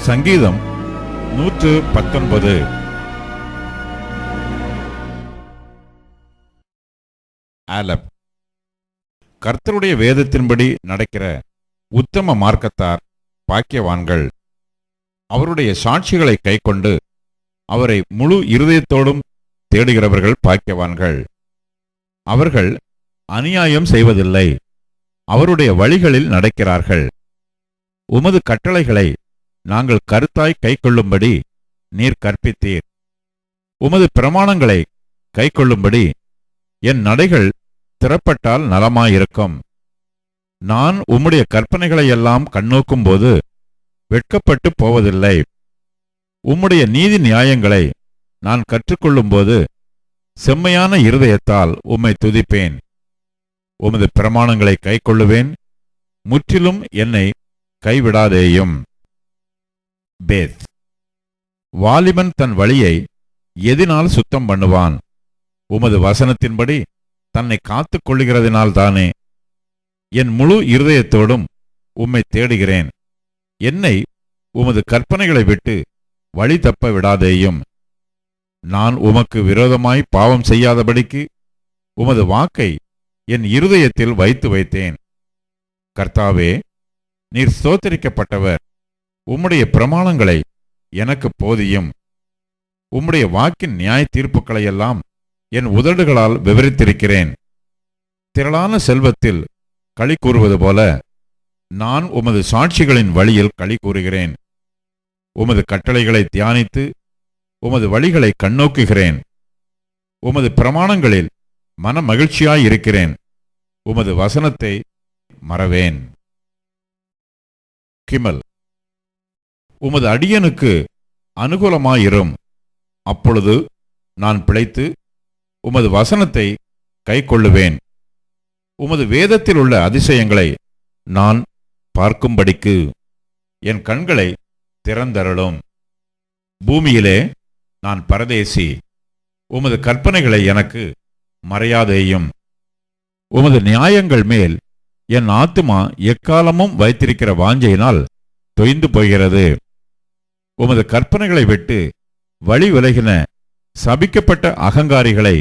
சங்கீதம் 119. ஆலப். கர்த்தருடைய வேதத்தின்படி நடக்கிற உத்தம மார்க்கத்தார் பாக்கியவான்கள். அவருடைய சாட்சிகளை கைக்கொண்டு அவரை முழு இருதயத்தோடும் தேடுகிறவர்கள் பாக்கியவான்கள். அவர்கள் அநியாயம் செய்வதில்லை, அவருடைய வழிகளில் நடக்கிறார்கள். உமது கட்டளைகளை நாங்கள் கருத்தாய் கைக்கொள்ளும்படி நீர் கற்பித்தீர். உமது பிரமாணங்களை கைக்கொள்ளும்படி என் நடைகள் திறப்பட்டால் நலமாயிருக்கும். நான் உம்முடைய கற்பனைகளையெல்லாம் கண்ணோக்கும் போது வெட்கப்பட்டு போவதில்லை. உம்முடைய நீதி நியாயங்களை நான் கற்றுக்கொள்ளும்போது செம்மையான இருதயத்தால் உம்மை துதிப்பேன். உமது பிரமாணங்களை கைக்கொள்ளுவேன், முற்றிலும் என்னை கைவிடாதேயும். பேத். வாலிபன் தன் வழியை எதினால் சுத்தம் பண்ணுவான்? உமது வசனத்தின்படி தன்னை காத்துக் கொள்ளுகிறதினால்தானே. என் முழு இருதயத்தோடும் உம்மை தேடுகிறேன். என்னை உமது கற்பனைகளை விட்டு வழி தப்ப விடாதேயும். நான் உமக்கு விரோதமாய் பாவம் செய்யாதபடிக்கு உமது வாக்கை என் இருதயத்தில் வைத்தேன். கர்த்தாவே, நீர் ஸ்தோத்திரிக்கப்பட்டவர். உம்முடைய பிரமாணங்களை எனக்கு போதியும். உம்முடைய வாக்கின் நியாய தீர்ப்புகளையெல்லாம் என் உதடுகளால் விவரித்திருக்கிறேன். திரளான செல்வத்தில் களி கூறுவது போல நான் உமது சாட்சிகளின் வழியில் களி கூறுகிறேன். உமது கட்டளைகளை தியானித்து உமது வழிகளை கண்ணோக்குகிறேன். உமது பிரமாணங்களில் மன மகிழ்ச்சியாயிருக்கிறேன். உமது வசனத்தை மறவேன். கிமல். உமது அடியனுக்கு அனுகூலமாயிரும். அப்பொழுது நான் பிழைத்து உமது வசனத்தை கைக்கொள்ளுவேன். உமது வேதத்தில் உள்ள அதிசயங்களை நான் பார்க்கும்படிக்கு என் கண்களை திறந்தருளும். பூமியிலே நான் பரதேசி. உமது கற்பனைகளை எனக்கு மறையாதேயும். உமது நியாயங்கள் மேல் என் ஆத்துமா எக்காலமும் வைத்திருக்கிற வாஞ்சையினால் தொய்ந்து போகிறது. உமது கற்பனைகளை விட்டு வழி விலகின சபிக்கப்பட்ட அகங்காரிகளை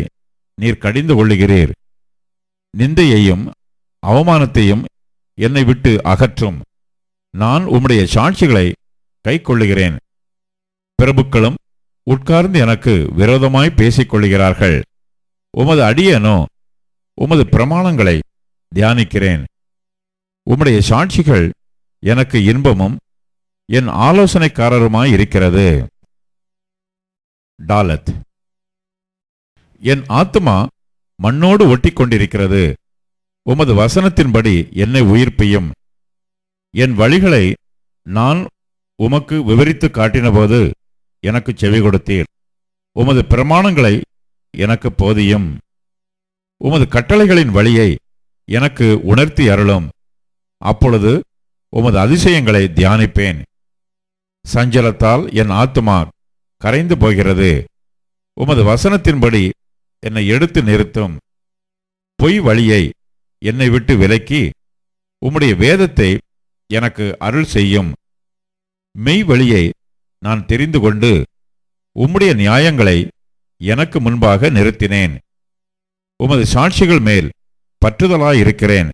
நீர் கடிந்து கொள்ளுகிறீர். நிந்தையையும் அவமானத்தையும் என்னை விட்டு அகற்றும். நான் உம்முடைய சாட்சிகளை கைக்கொள்ளுகிறேன். பிரபுக்களும் உட்கார்ந்து எனக்கு விரோதமாய் பேசிக் கொள்ளுகிறார்கள். உமது அடியேனோ உமது பிரமாணங்களை தியானிக்கிறேன். உம்முடைய சாட்சிகள் எனக்கு இன்பமும் என் ஆலோசனைக்காரருமாயிருக்கிறது. டாலத். என் ஆத்துமா மண்ணோடு ஒட்டி கொண்டிருக்கிறது. உமது வசனத்தின்படி என்னை உயிர்ப்பியும். என் வழிகளை நான் உமக்கு விவரித்து காட்டினபோது எனக்கு செவி கொடுத்தீர். உமது பிரமாணங்களை எனக்கு போதியும். உமது கட்டளைகளின் வழியை எனக்கு உணர்த்தி அருளும். அப்பொழுது உமது அதிசயங்களை தியானிப்பேன். சஞ்சலத்தால் என் ஆத்துமா கரைந்து போகிறது. உமது வசனத்தின்படி என்னை எடுத்து நிறுத்தும். பொய் வழியை என்னை விட்டு விலக்கி உம்முடைய வேதத்தை எனக்கு அருள் செய்யும். மெய் வழியை நான் தெரிந்து கொண்டு உம்முடைய நியாயங்களை எனக்கு முன்பாக நிறுத்தினேன். உமது சாட்சிகள் மேல் பற்றுதலாயிருக்கிறேன்.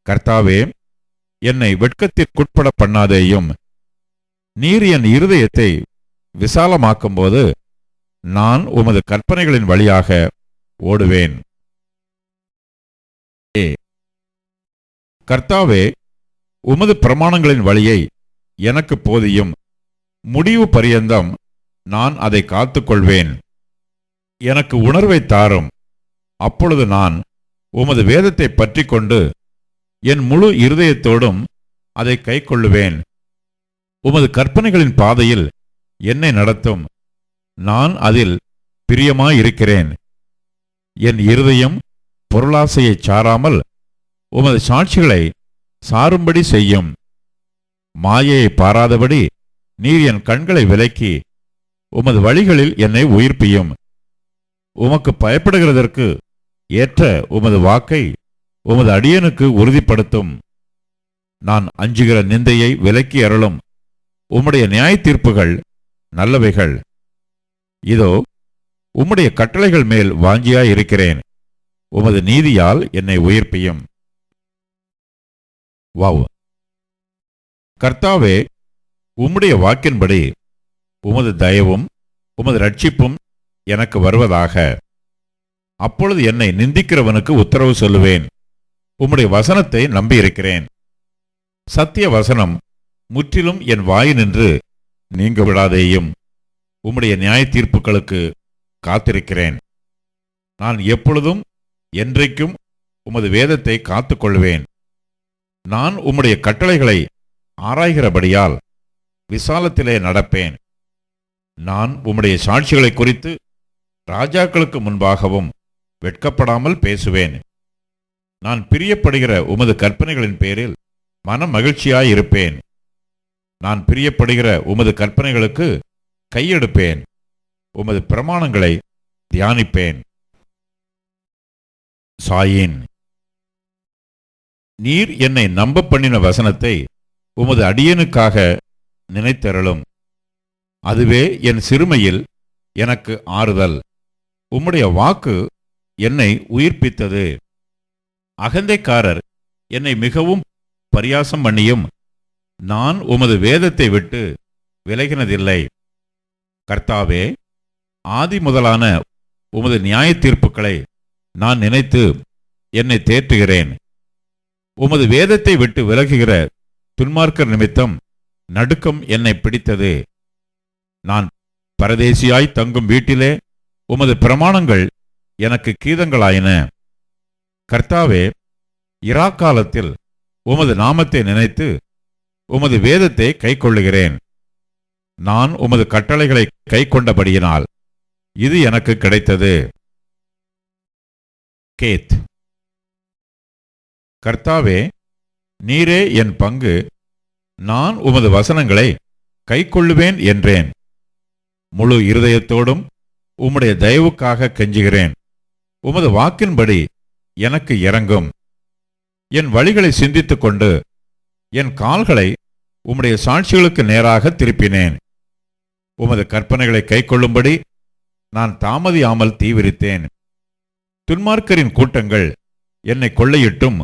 கர்த்தாவே, என்னை வெட்கத்திற்குட்பட பண்ணாதேயும். நீர் என் இருதயத்தை விசாலமாக்கும்போது நான் உமது கற்பனைகளின் வழியாக ஓடுவேன். கர்த்தாவே, உமது பிரமாணங்களின் வழியை எனக்கு போதியும். முடிவு பரியந்தம் நான் அதை காத்துக்கொள்வேன். எனக்கு உணர்வை தாரும். அப்பொழுது நான் உமது வேதத்தை பற்றி கொண்டு என் முழு இருதயத்தோடும் அதை கைக்கொள்ளுவேன். உமது கற்பனைகளின் பாதையில் என்னை நடத்தும். நான் அதில் பிரியமாயிருக்கிறேன். என் இருதயம் பொருளாசையைச் சாராமல் உமது சாட்சிகளை சாரும்படி செய்யும். மாயையை பாராதபடி நீர் என் கண்களை விலக்கி உமது வழிகளில் என்னை உயிர்ப்பியும். உமக்கு பயப்படுகிறதற்கு ஏற்ற உமது வாக்கை உமது அடியனுக்கு உறுதிப்படுத்தும். நான் அஞ்சுகிற நிந்தையை விலக்கி அருளும். உம்முடைய நியாய தீர்ப்புகள் நல்லவைகள். இதோ உம்முடைய கட்டளைகள் மேல் வாஞ்சியாய் இருக்கிறேன். உமது நீதியால் என்னை உயிர்ப்பியும். வாவ்! கர்த்தாவே, உம்முடைய வாக்கின்படி உமது தயவும் உமது ரட்சிப்பும் எனக்கு வருவதாக. அப்பொழுது என்னை நிந்திக்கிறவனுக்கு உத்தரவு சொல்லுவேன். உம்முடைய வசனத்தை நம்பியிருக்கிறேன். சத்திய வசனம் முற்றிலும் என் வாயினின்று நீங்க விடாதேயும். உம்முடைய நியாய தீர்ப்புகளுக்கு காத்திருக்கிறேன். நான் எப்பொழுதும் என்றைக்கும் உமது வேதத்தை காத்துக்கொள்வேன். நான் உம்முடைய கட்டளைகளை ஆராய்கிறபடியால் விசாலத்திலே நடப்பேன். நான் உம்முடைய சாட்சிகளை குறித்து ராஜாக்களுக்கு முன்பாகவும் வெட்கப்படாமல் பேசுவேன். நான் பிரியப்படுகிற உமது கற்பனைகளின் பேரில் மன மகிழ்ச்சியாயிருப்பேன். நான் பிரியப்படுகிற உமது கற்பனைகளுக்கு கையெடுப்பேன். உமது பிரமாணங்களை தியானிப்பேன். சாயின். நீர் என்னை நம்ப பண்ணின வசனத்தை உமது அடியனுக்காக நினைத்தருளும். அதுவே என் சிறுமையில் எனக்கு ஆறுதல். உம்முடைய வாக்கு என்னை உயிர்ப்பித்தது. அகந்தைக்காரர் என்னை மிகவும் பரியாசம் பண்ணியும் நான் உமது வேதத்தை விட்டு விலகினதில்லை. கர்த்தாவே, ஆதி முதலான உமது நியாய தீர்ப்புகளை நான் நினைத்து என்னை தேற்றுகிறேன். உமது வேதத்தை விட்டு விலகுகிற துன்மார்க்கர் நிமித்தம் நடுக்கம் என்னை பிடித்தது. நான் பரதேசியாய் தங்கும் வீட்டிலே உமது பிரமாணங்கள் எனக்கு கீதங்களாயின. கர்த்தாவே, இராக்காலத்தில் உமது நாமத்தை நினைத்து உமது வேதத்தை கைக்கொள்ளுகிறேன். நான் உமது கட்டளைகளை கைக்கொண்டபடியினால் இது எனக்கு கிடைத்தது. கேத். கர்த்தாவே, நீரே என் பங்கு. நான் உமது வசனங்களை கைக்கொள்ளுவேன் என்றேன். முழு இருதயத்தோடும் உம்முடைய தயவுக்காக கெஞ்சுகிறேன். உமது வாக்கின்படி எனக்கு இரங்கும். என் வழிகளை சிந்தித்துக் கொண்டு என் கால்களை உம்முடைய சாட்சிகளுக்கு நேராக திருப்பினேன். உமது கற்பனைகளை கைக்கொள்ளும்படி நான் தாமதியாமல் தீவிரித்தேன். துன்மார்க்கரின் கூட்டங்கள் என்னை கொள்ளையிட்டும்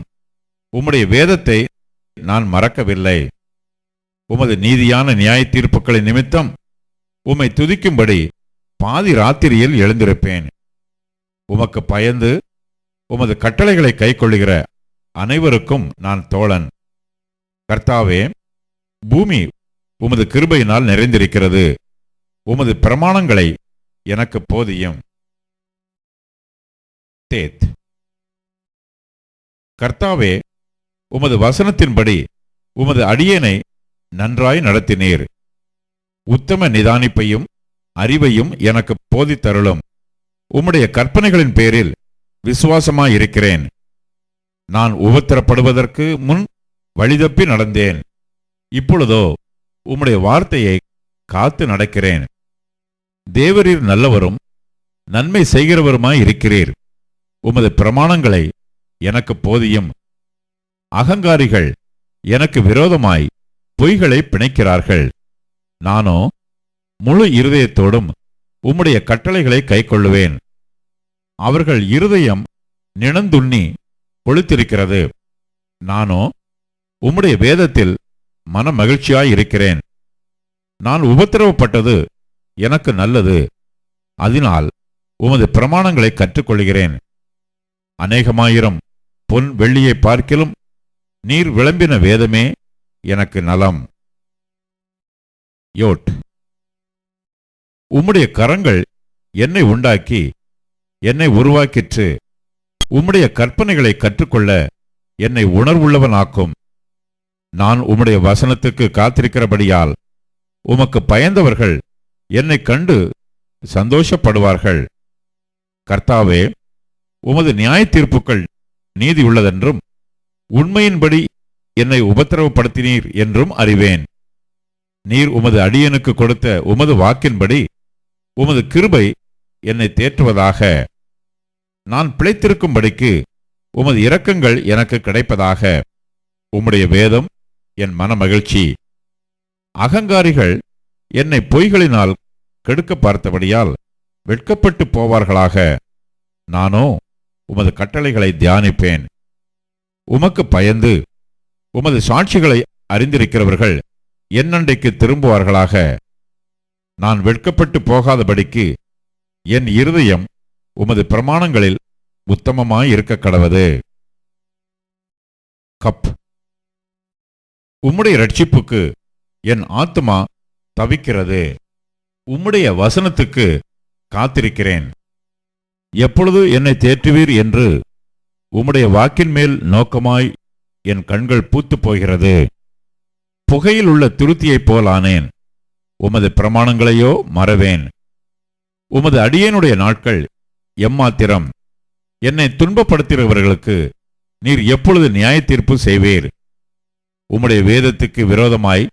உம்முடைய வேதத்தை நான் மறக்கவில்லை. உமது நீதியான நியாய தீர்ப்புகளின் நிமித்தம் உம்மை துதிக்கும்படி பாதி ராத்திரியில் எழுந்திருப்பேன். உமக்கு பயந்து உமது கட்டளைகளை கைக்கொள்ளுகிற அனைவருக்கும் நான் தோழன். கர்த்தாவே, பூமி உமது கிருபையினால் நிறைந்திருக்கிறது. உமது பிரமாணங்களை எனக்கு போதியும். தேத். கர்த்தாவே, உமது வசனத்தின்படி உமது அடியேனை நன்றாய் நடத்தினீர். உத்தம நிதானிப்பையும் அறிவையும் எனக்கு போதித்தருளும். உம்முடைய கற்பனைகளின் பேரில் விசுவாசமாயிருக்கிறேன். நான் உபத்திரப்படுவதற்கு முன் வழிதப்பி நடந்தேன். இப்பொழுதோ உம்முடைய வார்த்தையை காத்து நடக்கிறேன். தேவரீர் நல்லவரும் நன்மை செய்கிறவருமாயிருக்கிறீர். உமது பிரமாணங்களை எனக்கு போதியும். அகங்காரிகள் எனக்கு விரோதமாய் பொய்களை பிணைக்கிறார்கள். நானோ முழு இருதயத்தோடும் உம்முடைய கட்டளைகளை கைக்கொள்ளுவேன். அவர்கள் இருதயம் நிணந்துண்ணி கொளுத்திருக்கிறது. நானோ உம்முடைய வேதத்தில் மன மகிழ்ச்சியாயிருக்கிறேன். நான் உபத்திரவப்பட்டது எனக்கு நல்லது. அதனால் உமது பிரமாணங்களை கற்றுக்கொள்கிறேன். அநேகமாயிரம் பொன் வெள்ளியை பார்க்கிலும் நீர் விளம்பின வேதமே எனக்கு நலம். யோட். உம்முடைய கரங்கள் என்னை உண்டாக்கி என்னை உருவாக்கிற்று. உம்முடைய கற்பனைகளை கற்றுக்கொள்ள என்னை உணர்வுள்ளவனாக்கும். நான் உம்முடைய வசனத்துக்கு காத்திருக்கிறபடியால் உமக்கு பயந்தவர்கள் என்னை கண்டு சந்தோஷப்படுவார்கள். கர்த்தாவே, உமது நியாய தீர்ப்புகள் நீதி உள்ளதென்றும் உண்மையின்படி என்னை உபத்திரவப்படுத்தினீர் என்றும் அறிவேன். நீர் உமது அடியனுக்கு கொடுத்த உமது வாக்கின்படி உமது கிருபை என்னை தேற்றுவதாக. நான் பிழைத்திருக்கும்படிக்கு உமது இரக்கங்கள் எனக்கு கிடைப்பதாக. உம்முடைய வேதம் என் மன மகிழ்ச்சி. அகங்காரிகள் என்னை பொய்களினால் கெடுக்க பார்த்தபடியால் வெட்கப்பட்டு போவார்களாக. நானோ உமது கட்டளைகளை தியானிப்பேன். உமக்கு பயந்து உமது சாட்சிகளை அறிந்திருக்கிறவர்கள் என்னண்டைக்கு திரும்புவார்களாக. நான் வெட்கப்பட்டு போகாதபடிக்கு என் இருதயம் உமது பிரமாணங்களில் உத்தமமாயிருக்க கடவது. கப். உம்முடைய இரட்சிப்புக்கு என் ஆத்துமா தவிக்கிறது. உம்முடைய வசனத்துக்கு காத்திருக்கிறேன். எப்பொழுது என்னை தேற்றுவீர் என்று உம்முடைய வாக்கின் மேல் நோக்கமாய் என் கண்கள் பூத்துப் போகிறது. புகையில் உள்ள துருத்தியைப் போலானேன். உமது பிரமாணங்களையோ மறவேன். உமது அடியேனுடைய நாட்கள் எம்மாத்திரம். என்னை துன்பப்படுத்துகிறவர்களுக்கு நீர் எப்பொழுது நியாய தீர்ப்பு செய்வீர்? உம்முடைய வேதத்துக்கு விரோதமாய்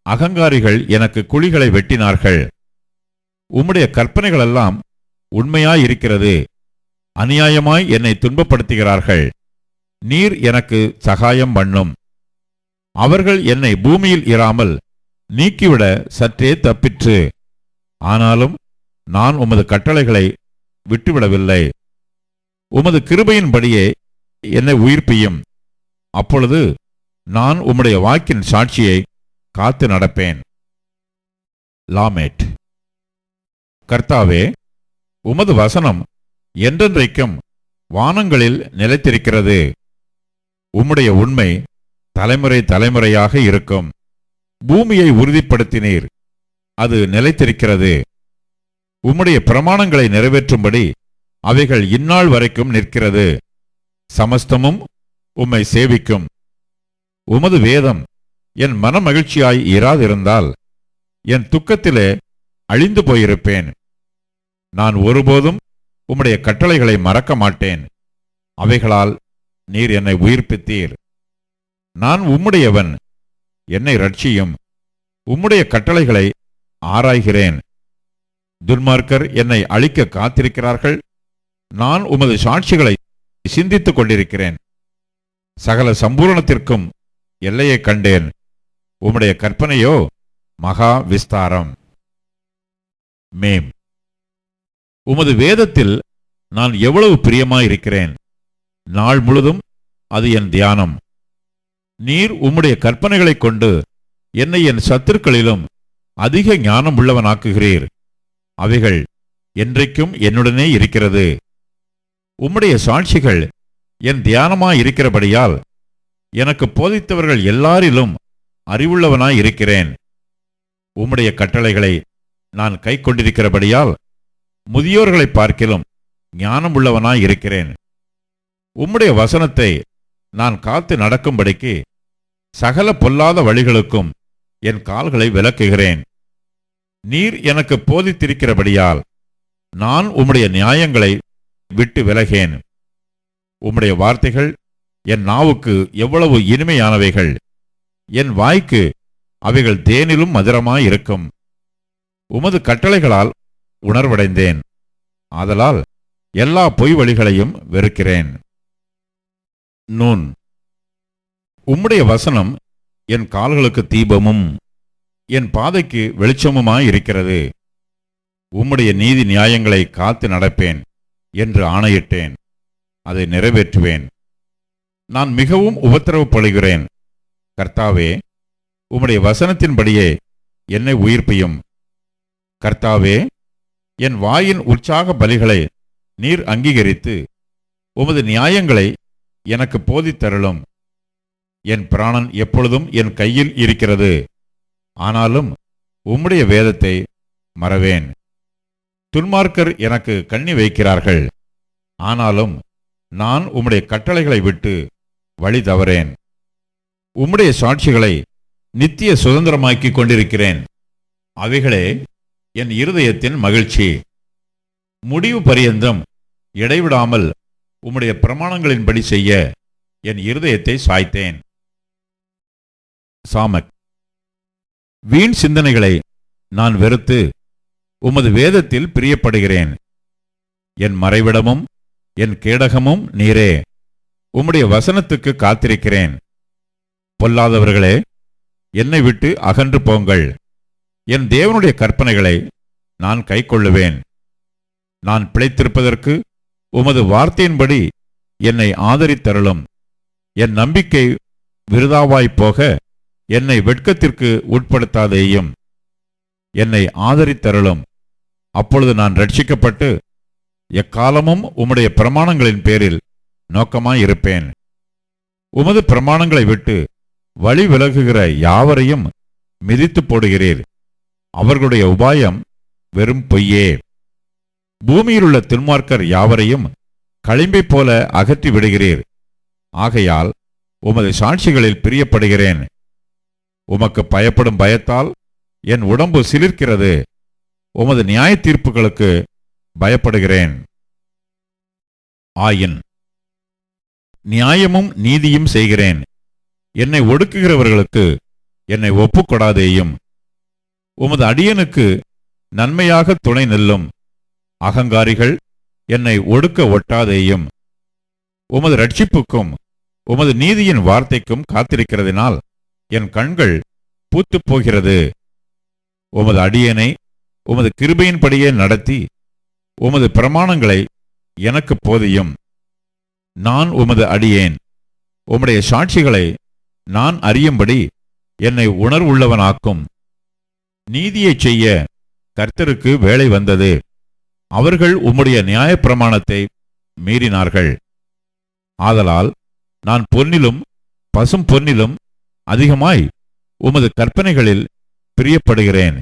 அகங்காரிகள் எனக்கு குழிகளை வெட்டினார்கள். உம்முடைய கற்பனைகளெல்லாம் உண்மையாயிருக்கிறது. அநியாயமாய் என்னை துன்பப்படுத்துகிறார்கள். நீர் எனக்கு சகாயம் பண்ணும். அவர்கள் என்னை பூமியில் இராமல் நீக்கிவிட சற்றே தப்பிற்று. ஆனாலும் நான் உமது கட்டளைகளை விட்டுவிடவில்லை. உமது கிருபையின்படியே என்னை உயிர்ப்பியும். அப்பொழுது நான் உம்முடைய வாக்கின் சாட்சியை காத்து நடப்பேன். லாமேட். கர்த்தாவே, உமது வசனம் என்றென்றைக்கும் வானங்களில் நிலைத்திருக்கிறது. உம்முடைய உண்மை தலைமுறை தலைமுறையாக இருக்கும். பூமியை உறுதிப்படுத்தினீர், அது நிலைத்திருக்கிறது. உம்முடைய பிரமாணங்களை நிறைவேற்றும்படி அவைகள் இந்நாள் வரைக்கும் நிற்கிறது. சமஸ்தமும் உம்மை சேவிக்கும். உமது வேதம் என் மனமகிழ்ச்சியாய் இராதிருந்தால் என் துக்கத்திலே அழிந்து போயிருப்பேன். நான் ஒருபோதும் உம்முடைய கட்டளைகளை மறக்க மாட்டேன். அவைகளால் நீர் என்னை உயிர்ப்பித்தீர். நான் உம்முடையவன், என்னை ரட்சியும். உம்முடைய கட்டளைகளை ஆராய்கிறேன். துன்மார்க்கர் என்னை அழிக்க காத்திருக்கிறார்கள். நான் உமது சாட்சிகளை சிந்தித்துக் கொண்டிருக்கிறேன். சகல சம்பூரணத்திற்கும் எல்லையை கண்டேன். உம்முடைய கற்பனையோ மகா விஸ்தாரம். மேம். உமது வேதத்தில் நான் எவ்வளவு பிரியமாயிருக்கிறேன். நாள் முழுதும் அது என் தியானம். நீர் உம்முடைய கற்பனைகளைக் கொண்டு என்னை என் சத்துருக்களிலும் அதிக ஞானம் உள்ளவனாக்குகிறீர். அவைகள் என்றைக்கும் என்னுடனே இருக்கிறது. உம்முடைய சாட்சிகள் என் தியானமாயிருக்கிறபடியால் எனக்கு போதித்தவர்கள் எல்லாரிலும் அறிவுள்ளவனாயிருக்கிறேன். உம்முடைய கட்டளைகளை நான் கை கொண்டிருக்கிறபடியால் முதியோர்களை பார்க்கிலும் ஞானம் உள்ளவனாயிருக்கிறேன். உம்முடைய வசனத்தை நான் காத்து நடக்கும்படிக்கு சகல பொல்லாத வழிகளுக்கும் என் கால்களை விலக்குகிறேன். நீர் எனக்கு போதித்திருக்கிறபடியால் நான் உம்முடைய நியாயங்களை விட்டு விலகேன். உம்முடைய வார்த்தைகள் என் நாவுக்கு எவ்வளவு இனிமையானவைகள். என் வாய்க்கு அவைகள் தேனிலும் மதுரமாயிருக்கும். உமது கட்டளைகளால் உணர்வடைந்தேன். ஆதலால் எல்லா பொய் வழிகளையும் வெறுக்கிறேன். நூன். உம்முடைய வசனம் என் கால்களுக்கு தீபமும் என் பாதைக்கு வெளிச்சமுமாயிருக்கிறது. உம்முடைய நீதி நியாயங்களை காத்து நடப்பேன் என்று ஆணையிட்டேன். அதை நிறைவேற்றுவேன். நான் மிகவும் உபத்திரவப்படுகிறேன். கர்த்தாவே, உம்முடைய வசனத்தின்படியே என்னை உயிர்ப்பியும். கர்த்தாவே, என் வாயின் உற்சாக பலிகளை நீர் அங்கீகரித்து உமது நியாயங்களை எனக்கு போதித்தருளும். என் பிராணன் எப்பொழுதும் என் கையில் இருக்கிறது. ஆனாலும் உம்முடைய வேதத்தை மறவேன். துன்மார்க்கர் எனக்கு கண்ணி வைக்கிறார்கள். ஆனாலும் நான் உம்முடைய கட்டளைகளை விட்டு வழி தவறேன். உம்முடைய சாட்சிகளை நித்திய சுதந்திரமாக்கிக் கொண்டிருக்கிறேன். அவைகளே என் இருதயத்தின் மகிழ்ச்சி. முடிவு பரியந்தம் இடைவிடாமல் உம்முடைய பிரமாணங்களின்படி செய்ய என் இருதயத்தை சாய்த்தேன். சாமக். வீண் சிந்தனைகளை நான் வெறுத்து உமது வேதத்தில் பிரியப்படுகிறேன். என் மறைவிடமும் என் கேடகமும் நீரே. உம்முடைய வசனத்துக்கு காத்திருக்கிறேன். பொல்லாதவர்களே, என்னை விட்டு அகன்று போங்கள். என் தேவனுடைய கற்பனைகளை நான் கைக்கொள்ளுவேன். நான் பிழைத்திருப்பதற்கு உமது வார்த்தையின்படி என்னை ஆதரித்தருளும். என் நம்பிக்கை விருதாவாய்ப் போக என்னை வெட்கத்திற்கு உட்படுத்தாதேயும். என்னை ஆதரித்தருளும். அப்பொழுது நான் ரட்சிக்கப்பட்டு எக்காலமும் உம்முடைய பிரமாணங்களின் பேரில் நோக்கமாயிருப்பேன். உமது பிரமாணங்களை விட்டு வழி விலகுகிற யாவரையும் மிதித்து போடுகிறீர். அவர்களுடைய உபாயம் வெறும் பொய்யே. பூமியிலுள்ள துன்மார்க்கர் யாவரையும் களிம்பை போல அகற்றி விடுகிறீர். ஆகையால் உமது சாட்சிகளில் பிரியப்படுகிறேன். உமக்கு பயப்படும் பயத்தால் என் உடம்பு சிலிர்க்கிறது. உமது நியாய தீர்ப்புகளுக்கு பயப்படுகிறேன். ஆயின் நியாயமும் நீதியும் செய்கிறேன். என்னை ஒடுக்குகிறவர்களுக்கு என்னை ஒப்புக்கொடாதேயும். உமது அடியனுக்கு நன்மையாக துணை நில்லும். அகங்காரிகள் என்னை ஒடுக்க ஒட்டாதேயும். உமது ரட்சிப்புக்கும் உமது நீதியின் வார்த்தைக்கும் காத்திருக்கிறதினால் என் கண்கள் பூத்துப் போகிறது. உமது அடியனை உமது கிருபையின்படியே நடத்தி உமது பிரமாணங்களை எனக்கு போதியும். நான் உமது அடியேன். உம்முடைய சாட்சிகளை நான் அறியும்படி என்னை உணர்வுள்ளவனாக்கும். நீதியைச் செய்ய கர்த்தருக்கு வேலை வந்தது. அவர்கள் உம்முடைய நியாயப்பிரமாணத்தை மீறினார்கள். ஆதலால் நான் பொன்னிலும் பசும் பொன்னிலும் அதிகமாய் உமது கற்பனைகளில் பிரியப்படுகிறேன்.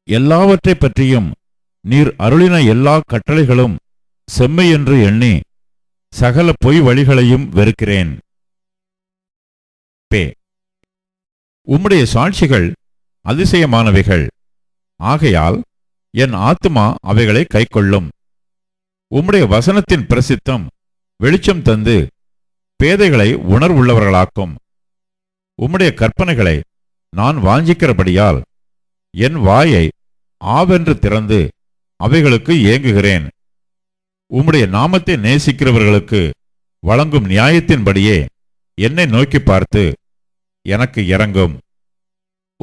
எல்லாவற்றைப் பற்றியும் நீர் அருளின எல்லா கட்டளைகளும் செம்மையென்று எண்ணி சகல பொய் வழிகளையும் வெறுக்கிறேன். உம்முடைய சாட்சிகள் அதிசயமானவைகள். ஆகையால் என் ஆத்துமா அவைகளை கைக்கொள்ளும். உம்முடைய வசனத்தின் பிரசித்தம் வெளிச்சம் தந்து பேதைகளை உணர்வுள்ளவர்களாக்கும். உம்முடைய கற்பனைகளை நான் வாஞ்சிக்கிறபடியால் என் வாயை ஆவென்று திறந்து அவைகளுக்கு ஏங்குகிறேன். உம்முடைய நாமத்தை நேசிக்கிறவர்களுக்கு வழங்கும் நியாயத்தின்படியே என்னை நோக்கி பார்த்து எனக்கு இரங்கும்.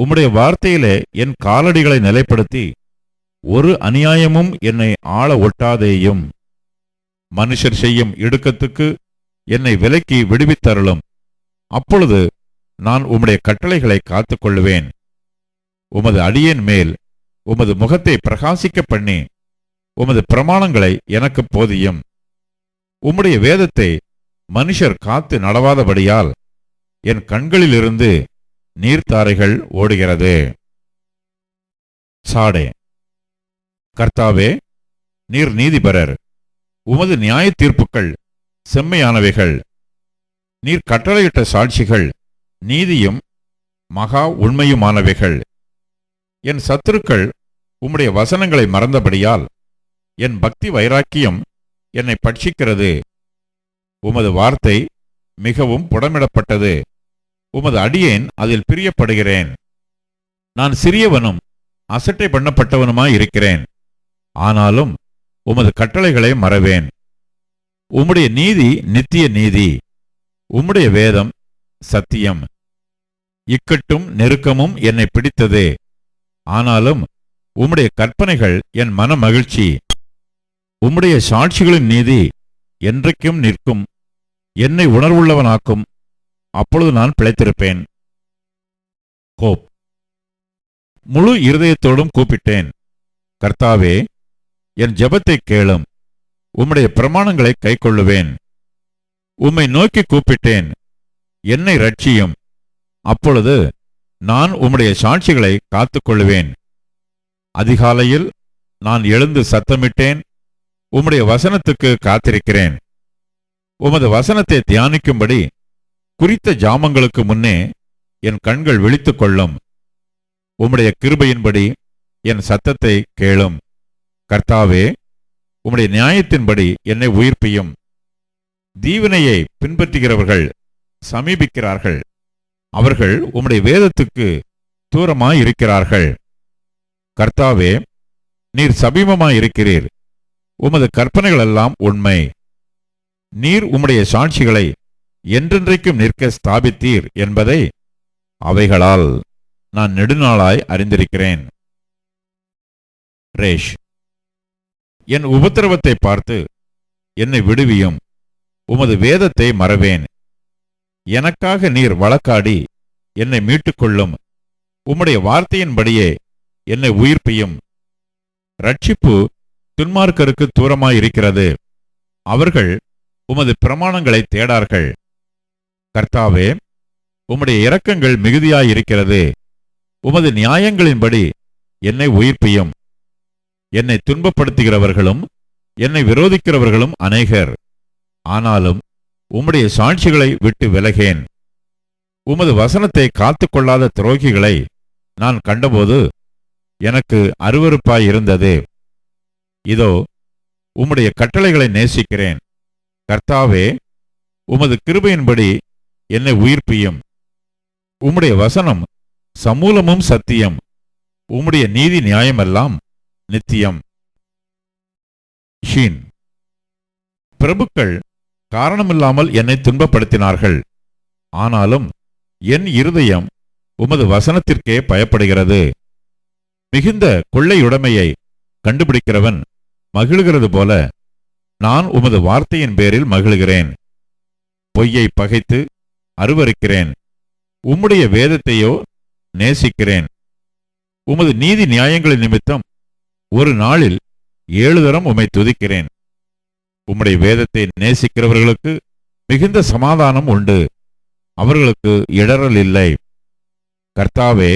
உம்முடைய வார்த்தையிலே என் காலடிகளை நிலைப்படுத்தி ஒரு அநியாயமும் என்னை ஆள ஒட்டாதேயும். மனுஷர் செய்யும் இடுக்கத்துக்கு என்னை விலக்கி விடுவித்தருளும். அப்பொழுது நான் உம்முடைய கட்டளைகளை காத்துக்கொள்ளுவேன். உமது அடியேன் மேல் உமது முகத்தை பிரகாசிக்க பண்ணி உமது பிரமாணங்களை எனக்கு போதியும். உம்முடைய வேதத்தை மனுஷர் காத்து நடவாதபடியால் என் கண்களிலிருந்து நீர்த்தாரைகள் ஓடுகிறது. சாடே. கர்த்தாவே, நீர் நீதிபரர். உமது நியாய தீர்ப்புகள் செம்மையானவைகள். நீர் கட்டளையிட்ட சாட்சிகள் நீதியும் மகா உண்மையுமானவைகள். என் சத்துருக்கள் உம்முடைய வசனங்களை மறந்தபடியால் என் பக்தி வைராக்கியம் என்னை பட்சிக்கிறது. உமது வார்த்தை மிகவும் புடமிடப்பட்டது. உமது அடியேன் அதில் பிரியப்படுகிறேன். நான் சிறியவனும் அசட்டை பண்ணப்பட்டவனுமாயிருக்கிறேன். ஆனாலும் உமது கட்டளைகளை மறவேன். உம்முடைய நீதி நித்திய நீதி. உம்முடைய வேதம் சத்தியம். இக்கட்டும் நெருக்கமும் என்னை பிடித்தது. ஆனாலும் உம்முடைய கற்பனைகள் என் மன மகிழ்ச்சி. உம்முடைய சாட்சிகளின் நீதி என்றைக்கும் நிற்கும். என்னை உணர்வுள்ளவனாக்கும். அப்பொழுது நான் பிழைத்திருப்பேன். கோப். முழு இருதயத்தோடும் கூப்பிட்டேன். கர்த்தாவே, என் ஜெபத்தை கேளும். உம்முடைய பிரமாணங்களை கைக்கொள்ளுவேன். உம்மை நோக்கி கூப்பிட்டேன். என்னை ரட்சியும். அப்பொழுது நான் உம்முடைய சாட்சிகளை காத்துக்கொள்ளுவேன். அதிகாலையில் நான் எழுந்து சத்தமிட்டேன். உம்முடைய வசனத்துக்கு காத்திருக்கிறேன். உமது வசனத்தை தியானிக்கும்படி குறித்த ஜாமங்களுக்கு முன்னே என் கண்கள் விழித்துக் கொள்ளும். உம்முடைய கிருபையின்படி என் சத்தத்தை கேளும். கர்த்தாவே, உம்முடைய நியாயத்தின்படி என்னை உயிர்ப்பியும். தீவினையை பின்பற்றுகிறவர்கள் சமீபிக்கிறார்கள். அவர்கள் உம்முடைய வேதத்துக்கு தூரமாயிருக்கிறார்கள். கர்த்தாவே, நீர் சமீபமாயிருக்கிறீர். உமது கற்பனைகளெல்லாம் உண்மை. நீர் உம்முடைய சாட்சிகளை என்றென்றைக்கும் நிற்க ஸ்தாபித்தீர் என்பதை அவைகளால் நான் நெடுநாளாய் அறிந்திருக்கிறேன். ரேஷ், என் உபத்திரவத்தை பார்த்து என்னை விடுவியும், உமது வேதத்தை மறவேன். எனக்காக நீர் வழக்காடி என்னை மீட்டுக்கொள்ளும், உம்முடைய வார்த்தையின்படியே என்னை உயிர்ப்பியும். ரட்சிப்பு துன்மார்க்கருக்கு தூரமாயிருக்கிறது, அவர்கள் உமது பிரமாணங்களை தேடார்கள். கர்த்தாவே, உம்முடைய இரக்கங்கள் மிகுதியாயிருக்கிறது, உமது நியாயங்களின்படி என்னை உயிர்ப்பியும். என்னை துன்பப்படுத்துகிறவர்களும் என்னை விரோதிக்கிறவர்களும் அநேகர், ஆனாலும் உம்முடைய சாட்சிகளை விட்டு விலகேன். உமது வசனத்தை காத்துக்கொள்ளாத துரோகிகளை நான் கண்டபோது எனக்கு அருவருப்பாயிருந்தது. இதோ, உம்முடைய கட்டளைகளை நேசிக்கிறேன். கர்த்தாவே, உமது கிருபையின்படி என்னை உயிர்ப்பியும். உம்முடைய வசனம் சமூலமும் சத்தியம், உம்முடைய நீதி நியாயமெல்லாம் நித்தியம். ஷீன், பிரபுக்கள் காரணமில்லாமல் என்னை துன்பப்படுத்தினார்கள், ஆனாலும் என் இருதயம் உமது வசனத்திற்கே பயப்படுகிறது. மிகுந்த கொள்ளையுடைமையை கண்டுபிடிக்கிறவன் மகிழுகிறது போல நான் உமது வார்த்தையின் பேரில் மகிழுகிறேன். பொய்யை பகைத்து அருவருக்கிறேன், உம்முடைய வேதத்தையோ நேசிக்கிறேன். உமது நீதி நியாயங்களின் நிமித்தம் ஒரு நாளில் 7 தரம் உம்மை துதிக்கிறேன். உம்முடைய வேதத்தை நேசிக்கிறவர்களுக்கு மிகுந்த சமாதானம் உண்டு, அவர்களுக்கு இடறல் இல்லை. கர்த்தாவே,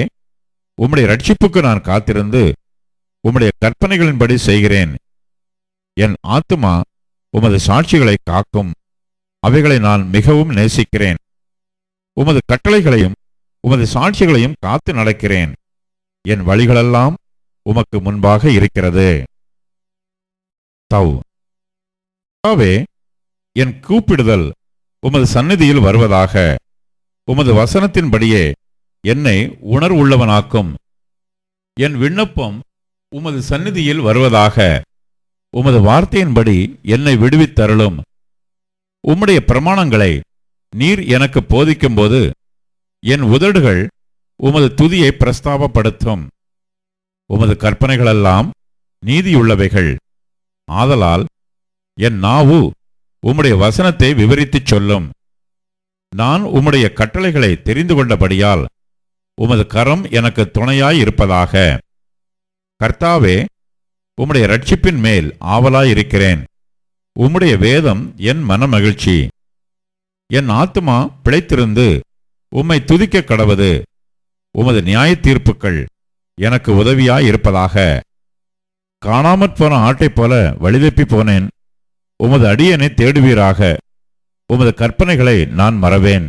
உம்முடைய ரட்சிப்புக்கு நான் காத்திருந்து உம்முடைய கற்பனைகளின்படி செய்கிறேன். என் ஆத்துமா உமது சாட்சிகளை காக்கும், அவைகளை நான் மிகவும் நேசிக்கிறேன். உமது கட்டளைகளையும் உமது சாட்சிகளையும் காத்து நடக்கிறேன். என் வழிகளெல்லாம் உமக்கு முன்பாக இருக்கிறது. தவ், கர்த்தாவே, என் கூப்பிடுதல் உமது சந்நிதியில் வருவதாக. உமது வசனத்தின்படியே என்னை உணர்வுள்ளவனாக்கும். என் விண்ணப்பம் உமது சந்நிதியில் வருவதாக. உமது வார்த்தையின்படி என்னை விடுவித்தருளும். உம்முடைய பிரமாணங்களை நீர் எனக்கு போதிக்கும்போது என் உதடுகள் உமது துதியை பிரஸ்தாபப்படுத்தும். உமது கற்பனைகளெல்லாம் நீதியுள்ளவைகள், ஆதலால் என் நாவு உம்முடைய வசனத்தை விவரித்துச் சொல்லும். நான் உம்முடைய கட்டளைகளை தெரிந்து கொண்டபடியால் உமது கரம் எனக்கு துணையாயிருப்பதாக. கர்த்தாவே, உம்முடைய இரட்சிப்பின் மேல் ஆவலாயிருக்கிறேன். உம்முடைய வேதம் என் மனமகிழ்ச்சி. என் ஆத்துமா பிழைத்திருந்து உம்மை துதிக்க கடவது. உமது நியாய தீர்ப்புகள் எனக்கு உதவியாயிருப்பதாக. காணாமற் போன ஆட்டைப் போல வழிதப்பி போனேன். உமது அடியனை தேடுவீராக. உமது கற்பனைகளை நான் மறவேன்.